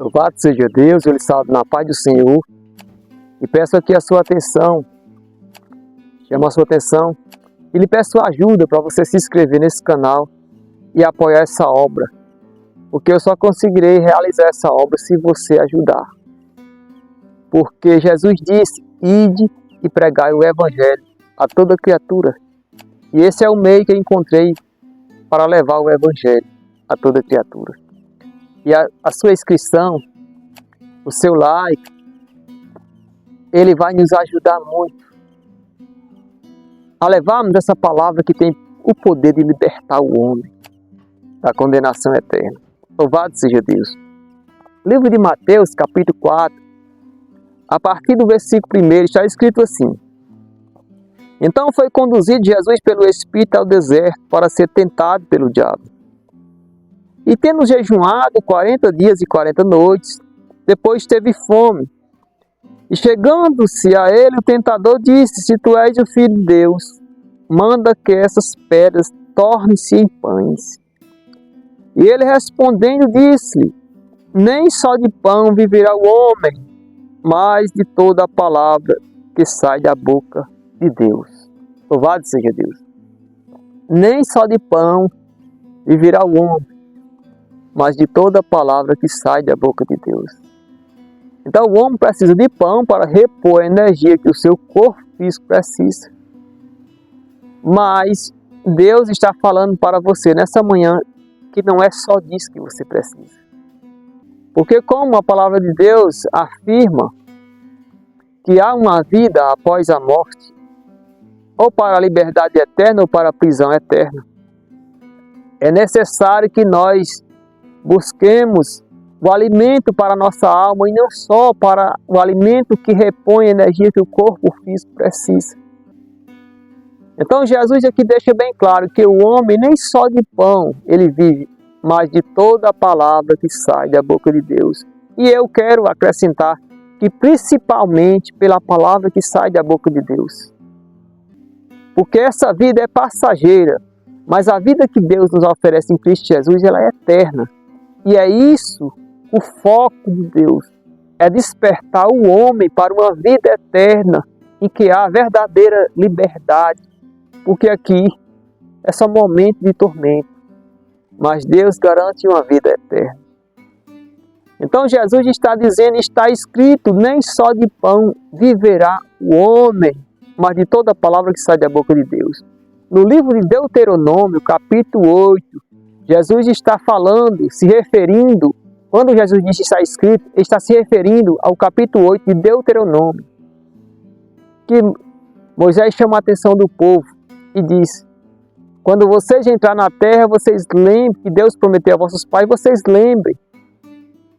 Louvado seja Deus, eu lhe salvo na paz do Senhor e peço aqui a sua atenção, chamo a sua atenção e lhe peço ajuda para você se inscrever nesse canal e apoiar essa obra, porque eu só conseguirei realizar essa obra se você ajudar. Porque Jesus disse, ide e pregai o Evangelho a toda criatura. E esse é o meio que eu encontrei para levar o Evangelho a toda criatura. E a sua inscrição, o seu like, ele vai nos ajudar muito a levarmos essa palavra que tem o poder de libertar o homem da condenação eterna. Louvado seja Deus. Livro de Mateus, capítulo 4, a partir do versículo 1, está escrito assim: Então foi conduzido Jesus pelo Espírito ao deserto para ser tentado pelo diabo. E tendo jejuado 40 dias e 40 noites, depois teve fome. E chegando-se a ele, o tentador disse, se tu és o Filho de Deus, manda que essas pedras tornem-se em pães. E ele respondendo disse-lhe, nem só de pão viverá o homem, mas de toda a palavra que sai da boca de Deus. Louvado seja Deus. Nem só de pão viverá o homem, mas de toda a palavra que sai da boca de Deus. Então o homem precisa de pão para repor a energia que o seu corpo físico precisa. Mas Deus está falando para você nessa manhã que não é só disso que você precisa. Porque como a palavra de Deus afirma que há uma vida após a morte, ou para a liberdade eterna ou para a prisão eterna, é necessário que nós busquemos o alimento para a nossa alma e não só para o alimento que repõe a energia que o corpo físico precisa. Então Jesus aqui deixa bem claro que o homem nem só de pão ele vive, mas de toda a palavra que sai da boca de Deus. E eu quero acrescentar que principalmente pela palavra que sai da boca de Deus. Porque essa vida é passageira, mas a vida que Deus nos oferece em Cristo Jesus, ela é eterna. E é isso o foco de Deus, é despertar o homem para uma vida eterna em que há verdadeira liberdade, porque aqui é só momento de tormento, mas Deus garante uma vida eterna. Então Jesus está dizendo, está escrito, nem só de pão viverá o homem, mas de toda a palavra que sai da boca de Deus. No livro de Deuteronômio, capítulo 8, Jesus está falando, se referindo, quando Jesus diz que está escrito, ele está se referindo ao capítulo 8 de Deuteronômio, que Moisés chama a atenção do povo e diz, quando vocês entrar na terra, vocês lembrem que Deus prometeu a vossos pais, vocês lembrem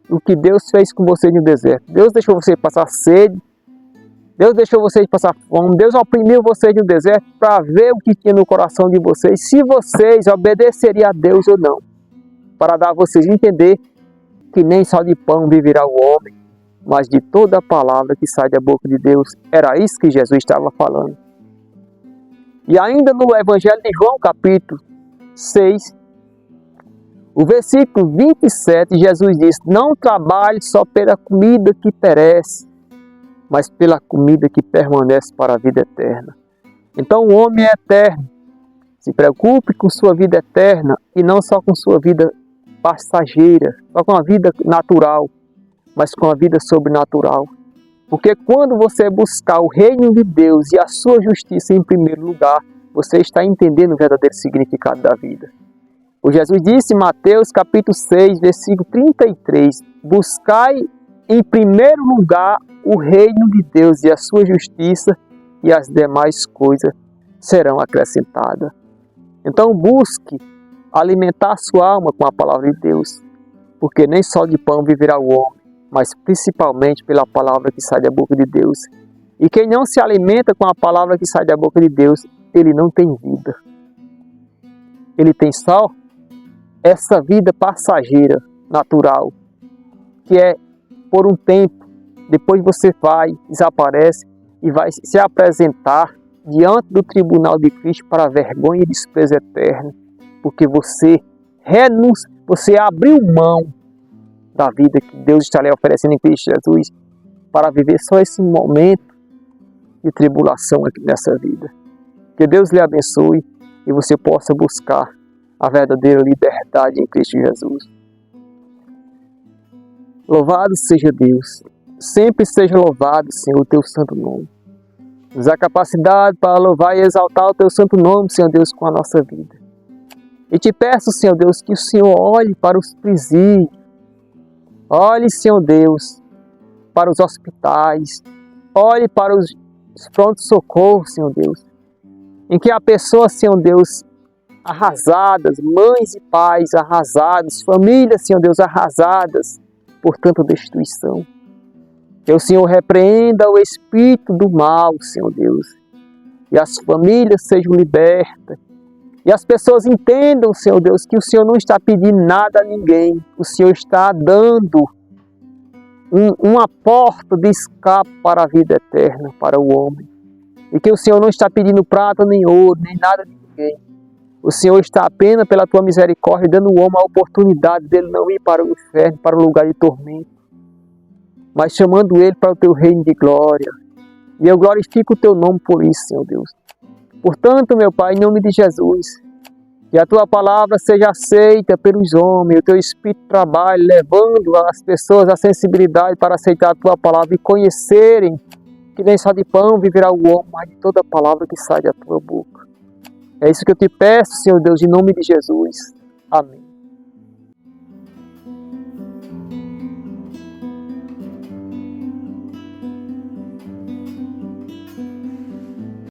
o que Deus fez com vocês no deserto. Deus deixou vocês passar sede, Deus deixou vocês passar fome, Deus oprimiu vocês no deserto para ver o que tinha no coração de vocês, se vocês obedeceriam a Deus ou não, para dar a vocês entender que nem só de pão viverá o homem, mas de toda a palavra que sai da boca de Deus. Era isso que Jesus estava falando. E ainda no Evangelho de João, capítulo 6, o versículo 27, Jesus diz, não trabalhe só pela comida que perece, mas pela comida que permanece para a vida eterna. Então o homem é eterno. Se preocupe com sua vida eterna e não só com sua vida passageira, só com a vida natural, mas com a vida sobrenatural. Porque quando você buscar o reino de Deus e a sua justiça em primeiro lugar, você está entendendo o verdadeiro significado da vida. O Jesus disse em Mateus capítulo 6, versículo 33, buscai em primeiro lugar o reino de Deus e a sua justiça, e as demais coisas serão acrescentadas. Então busque alimentar a sua alma com a palavra de Deus, porque nem só de pão viverá o homem, mas principalmente pela palavra que sai da boca de Deus. E quem não se alimenta com a palavra que sai da boca de Deus, ele não tem vida. Ele tem só essa vida passageira, natural, que é por um tempo. Depois você vai, desaparece e vai se apresentar diante do tribunal de Cristo para a vergonha e desprezo eterno, porque você abriu mão da vida que Deus está lhe oferecendo em Cristo Jesus, para viver só esse momento de tribulação aqui nessa vida. Que Deus lhe abençoe e você possa buscar a verdadeira liberdade em Cristo Jesus. Louvado seja Deus. Sempre seja louvado, Senhor, o teu santo nome. Nos dá capacidade para louvar e exaltar o teu santo nome, Senhor Deus, com a nossa vida. E te peço, Senhor Deus, que o Senhor olhe para os presídios. Olhe, Senhor Deus, para os hospitais. Olhe para os pronto-socorro, Senhor Deus. Em que há pessoas, Senhor Deus, arrasadas, mães e pais arrasados, famílias, Senhor Deus, arrasadas por tanta destruição. Que o Senhor repreenda o espírito do mal, Senhor Deus, e as famílias sejam libertas, e as pessoas entendam, Senhor Deus, que o Senhor não está pedindo nada a ninguém, o Senhor está dando uma porta de escape para a vida eterna, para o homem, e que o Senhor não está pedindo prata nem ouro, nem nada de ninguém. O Senhor está apenas pela tua misericórdia dando ao homem a oportunidade dele não ir para o inferno, para o lugar de tormento, mas chamando ele para o teu reino de glória. E eu glorifico o teu nome por isso, Senhor Deus. Portanto, meu Pai, em nome de Jesus, que a tua palavra seja aceita pelos homens, o teu Espírito trabalhe, levando as pessoas a sensibilidade para aceitar a tua palavra e conhecerem que nem só de pão viverá o homem, mas de toda palavra que sai da tua boca. É isso que eu te peço, Senhor Deus, em nome de Jesus. Amém.